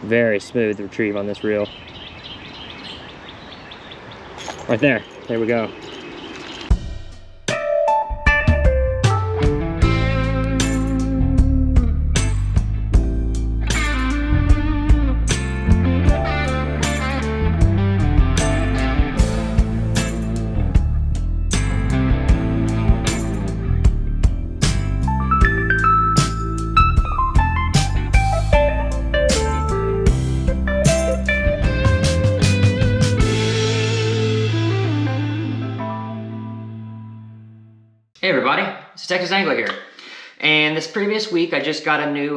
Very smooth retrieve on this reel. Right there. There we go. Hey everybody, it's Texas Angler here. And this previous week I just got a new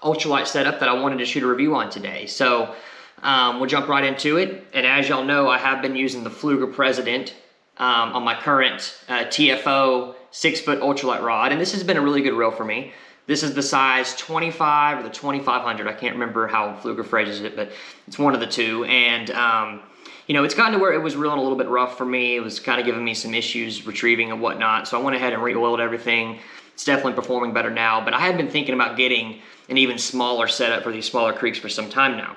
ultralight setup that I wanted to shoot a review on today. So we'll jump right into it. And as y'all know, I have been using the Pflueger President on my current TFO 6-foot ultralight rod. And this has been a really good reel for me. This is the size 25 or the 2500. I can't remember how Pflueger phrases it, but it's one of the two. And you know, it's gotten to where it was reeling a little bit rough for me. It was kind of giving me some issues retrieving and whatnot. So I went ahead and re-oiled everything. It's definitely performing better now, but I had been thinking about getting an even smaller setup for these smaller creeks for some time now.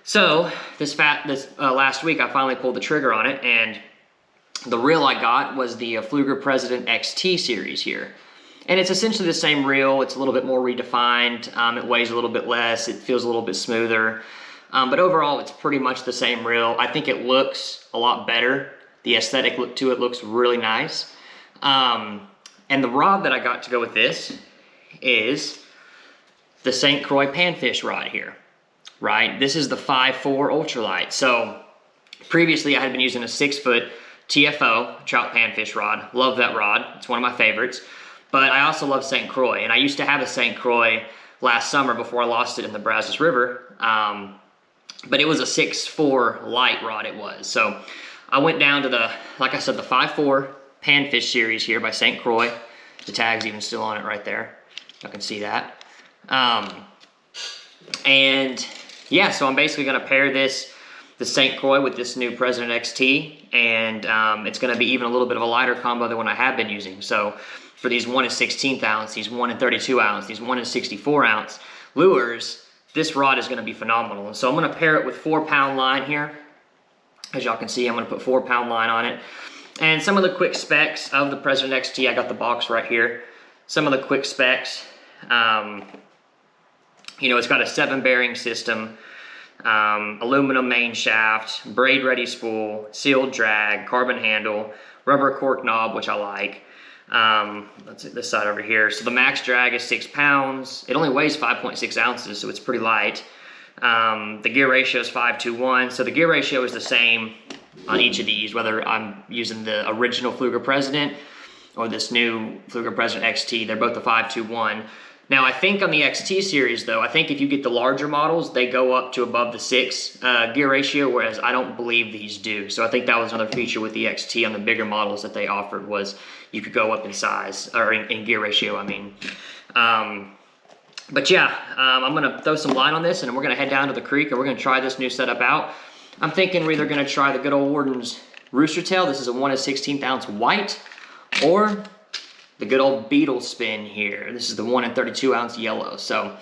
So this last week, I finally pulled the trigger on it, and the reel I got was the Pflueger President XT series here. And it's essentially the same reel. It's a little bit more redefined. It weighs a little bit less. It feels a little bit smoother. But overall, it's pretty much the same reel. I think it looks a lot better. The aesthetic look to it looks really nice. And the rod that I got to go with this is the St. Croix Panfish rod here, right? This is the 5.4 ultralight. So previously I had been using a 6-foot TFO trout panfish rod. Love that rod. It's one of my favorites. But I also love St. Croix. And I used to have a St. Croix last summer before I lost it in the Brazos River. But it was a 6.4 light rod it was. So I went down to the, like I said, the 5.4 Panfish Series here by St. Croix. The tag's even still on it right there. I can see that. And yeah, so I'm basically gonna pair the St. Croix with this new President XT, and it's gonna be even a little bit of a lighter combo than what I have been using. So for these 1 16th ounce, these 1 32 ounce, these 1 64 ounce lures, this rod is going to be phenomenal. And so I'm going to pair it with 4-pound line here. As y'all can see, I'm going to put 4-pound line on it. And some of the quick specs of the President XT, I got the box right here. Some of the quick specs, you know, it's got a 7-bearing system, aluminum main shaft, braid ready spool, sealed drag, carbon handle, rubber cork knob, which I like. Let's see this side over here. So the max drag is 6 pounds. It only weighs 5.6 ounces, so it's pretty light. The gear ratio is 5:1. So the gear ratio is the same on each of these, whether I'm using the original Pflueger President or this new Pflueger President XT. They're both a 5:1. Now I think on the XT series though, I think if you get the larger models, they go up to above the 6 gear ratio, whereas I don't believe these do. So I think that was another feature with the XT on the bigger models that they offered, was you could go up in size, or in gear ratio, I mean. But yeah, I'm gonna throw some line on this, and we're gonna head down to the creek, and we're gonna try this new setup out. I'm thinking we're either gonna try the good old Warden's Rooster Tail. This is a 1 16th ounce white, or the good old Beetle Spin here. This is the 1 32 ounce yellow. So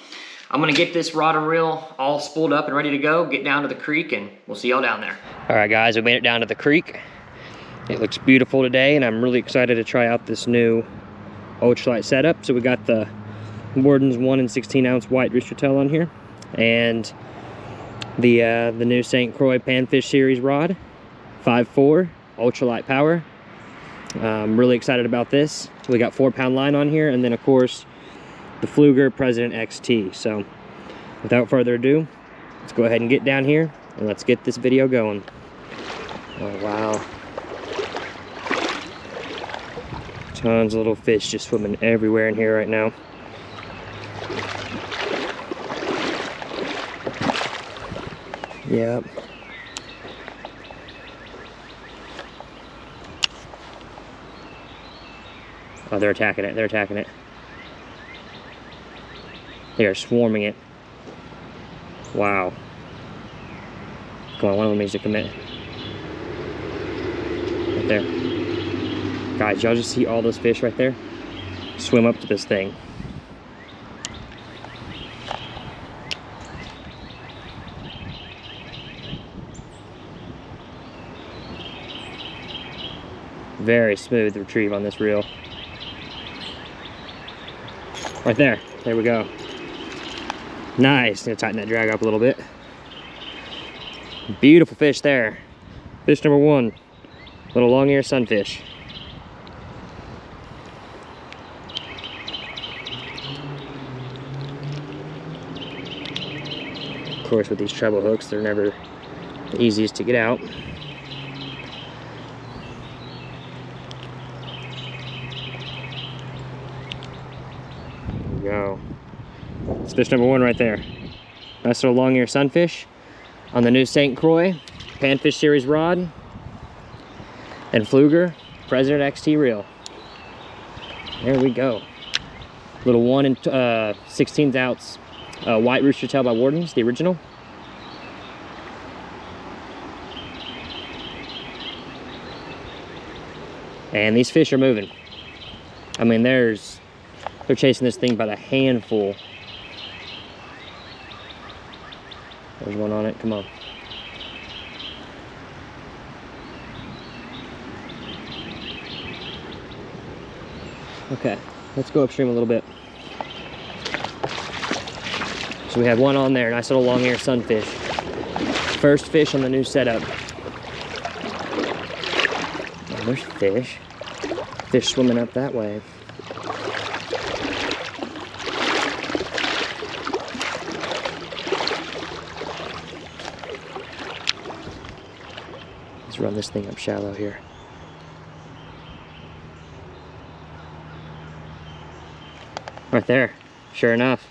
I'm gonna get this rod and reel all spooled up and ready to go, get down to the creek, and we'll see y'all down there. All right guys, we made it down to the creek. It looks beautiful today, and I'm really excited to try out this new ultralight setup. So we got the Warden's 1 16 ounce white Rooster Tail on here, and the new St. Croix Panfish Series rod, 5.4 ultralight power. I'm really excited about this. We got 4-pound line on here, and then of course the Pflueger President XT. So without further ado, let's go ahead and get down here and let's get this video going. Oh wow. Tons of little fish just swimming everywhere in here right now. Yep. Oh, they're attacking it. They're attacking it. They are swarming it. Wow. Come on, one of them needs to commit. Right there. Guys, y'all just see all those fish right there? Swim up to this thing. Very smooth retrieve on this reel. Right there. There we go. Nice. Gonna tighten that drag up a little bit. Beautiful fish there. Fish number 1. Little long ear sunfish. Of course, with these treble hooks, they're never the easiest to get out. There we go. It's fish number 1 right there. Nice little long ear sunfish on the new St. Croix Panfish Series rod and Pflueger President XT reel. There we go. Little 1 16th ounce white rooster tail by WADING, the original. And these fish are moving. I mean, they're chasing this thing by the handful. There's one on it, come on. Okay, let's go upstream a little bit. So we have one on there, nice little long ear sunfish. First fish on the new setup. Oh, there's fish. Fish swimming up that way. Let's run this thing up shallow here. Right there, sure enough.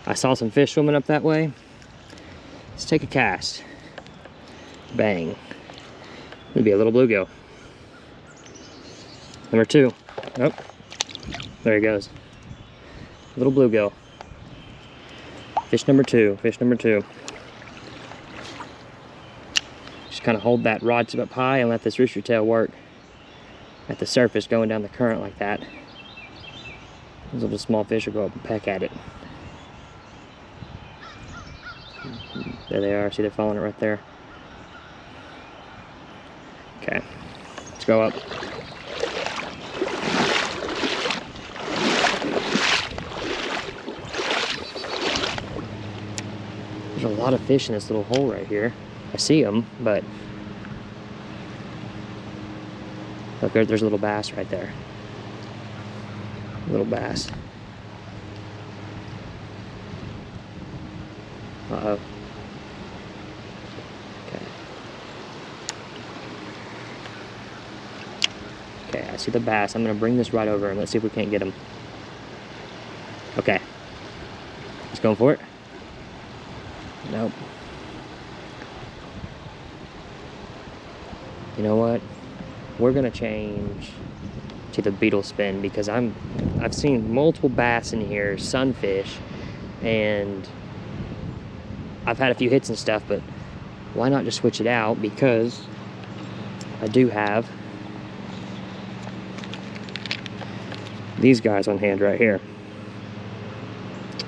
I saw some fish swimming up that way. Let's take a cast. Bang. It'll be a little bluegill. Number 2. Oh, there he goes. Little bluegill. Fish number 2, fish number 2. Just kind of hold that rod tip up high and let this rooster tail work at the surface going down the current like that. Those little small fish will go up and peck at it. There they are, see they're following it right there. Okay, let's go up. There's a lot of fish in this little hole right here. I see them, but look, there's a little bass right there. Little bass. Uh-oh. Okay. Okay, I see the bass. I'm gonna bring this right over and let's see if we can't get him. Okay. He's going for it. Nope. You know what? We're gonna change to the beetle spin because I've seen multiple bass in here, sunfish, and I've had a few hits and stuff, but why not just switch it out? Because I do have these guys on hand right here.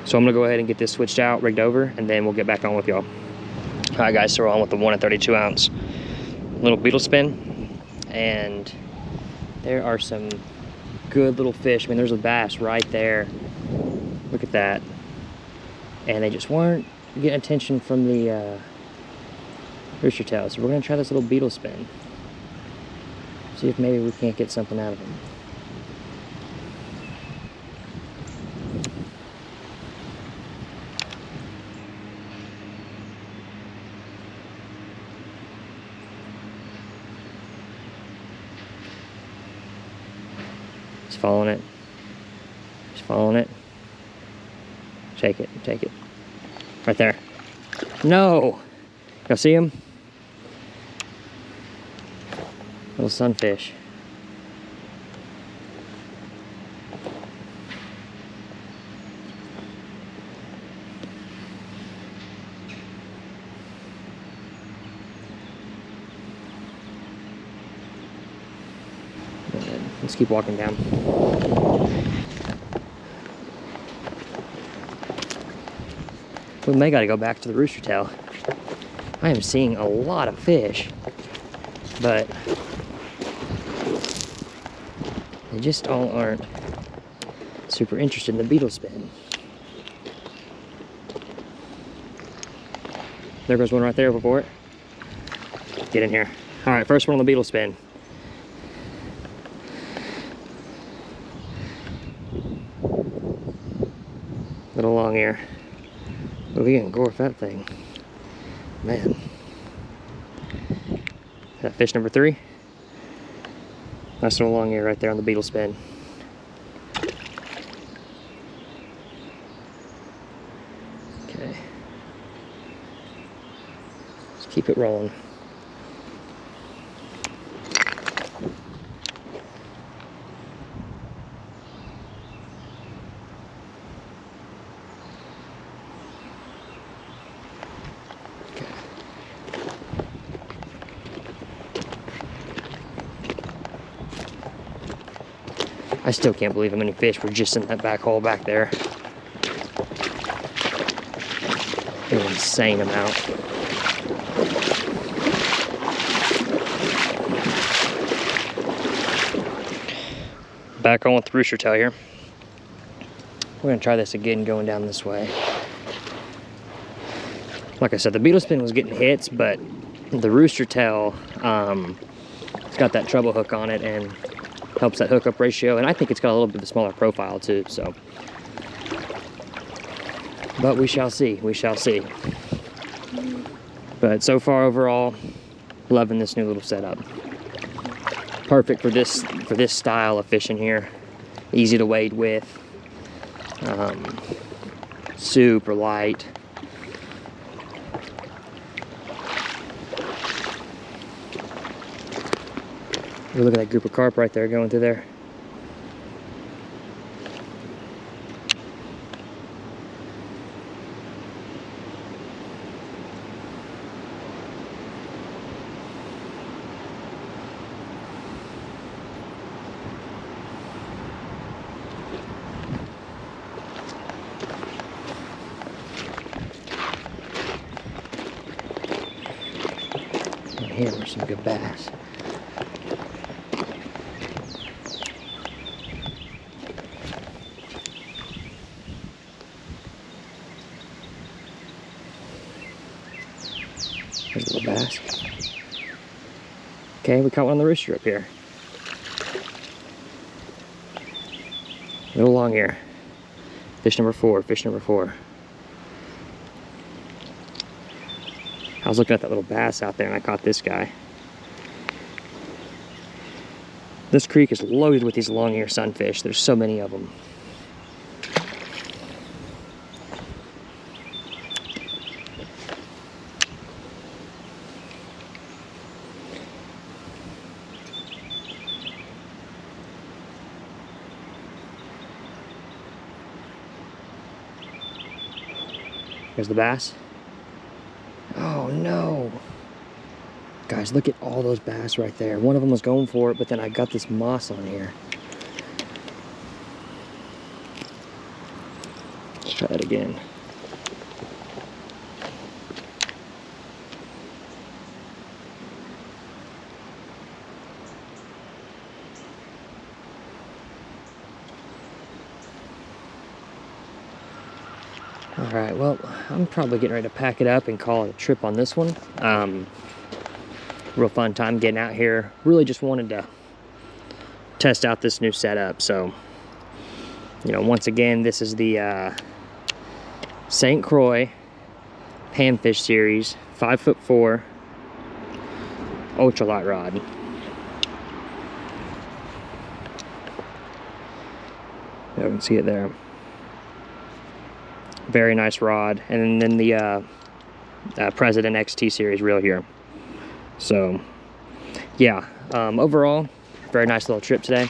So I'm gonna go ahead and get this switched out, rigged over, and then we'll get back on with y'all. All right guys, so we're on with the 1 32 ounce little beetle spin, and there are some good little fish. I mean, there's a bass right there. Look at that. And they just weren't getting attention from the rooster tail. So we're gonna try this little beetle spin. See if maybe we can't get something out of them. He's following it. He's following it. Take it, take it. Right there. No! Y'all see him? Little sunfish. Let's keep walking down. We may gotta go back to the rooster tail. I am seeing a lot of fish, but They just all aren't super interested in the beetle spin. There goes one right there before it. Get in here. All right, first one on the beetle spin. Little long ear. Oh, we can gorf that thing. Man. That fish number 3. Nice little long ear right there on the beetle spin. Okay. Let's keep it rolling. I still can't believe how many fish were just in that back hole back there. An insane amount. Back on with the rooster tail here. We're gonna try this again going down this way. Like I said, the beetle spin was getting hits, but the rooster tail, it's got that treble hook on it and helps that hookup ratio, and I think it's got a little bit of a smaller profile too, so. But we shall see, we shall see. But so far overall, loving this new little setup. Perfect for this style of fishing here. Easy to wade with. Super light. Look at that group of carp right there going through there. And here are some good bass. There's a little bass. Okay, we caught one on the rooster up here. Little long ear. Fish number 4, fish number 4. I was looking at that little bass out there and I caught this guy. This creek is loaded with these long ear sunfish. There's so many of them. There's the bass. Oh no. Guys, look at all those bass right there. One of them was going for it, but then I got this moss on here. Let's try it again. Alright, well, I'm probably getting ready to pack it up and call it a trip on this one. Real fun time getting out here. Really just wanted to test out this new setup. So, you know, once again, this is the St. Croix Panfish Series 5'4" ultralight rod. You can see it there. Very nice rod, and then the President XT series reel here. So yeah, overall, very nice little trip today,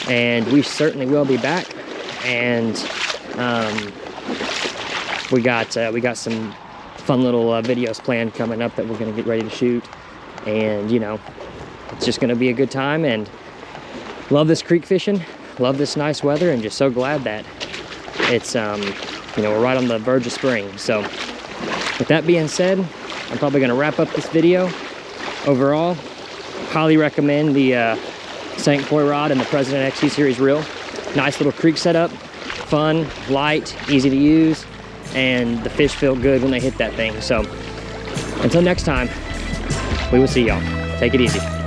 and we certainly will be back. And we got some fun little videos planned coming up that we're gonna get ready to shoot, and you know, it's just gonna be a good time. And love this creek fishing, love this nice weather, and just so glad that it's you know, we're right on the verge of spring. So with that being said, I'm probably going to wrap up this video. Overall, highly recommend the St. Croix rod and the President XT Series reel. Nice little creek setup, fun, light, easy to use, and the fish feel good when they hit that thing. So until next time, we will see y'all. Take it easy.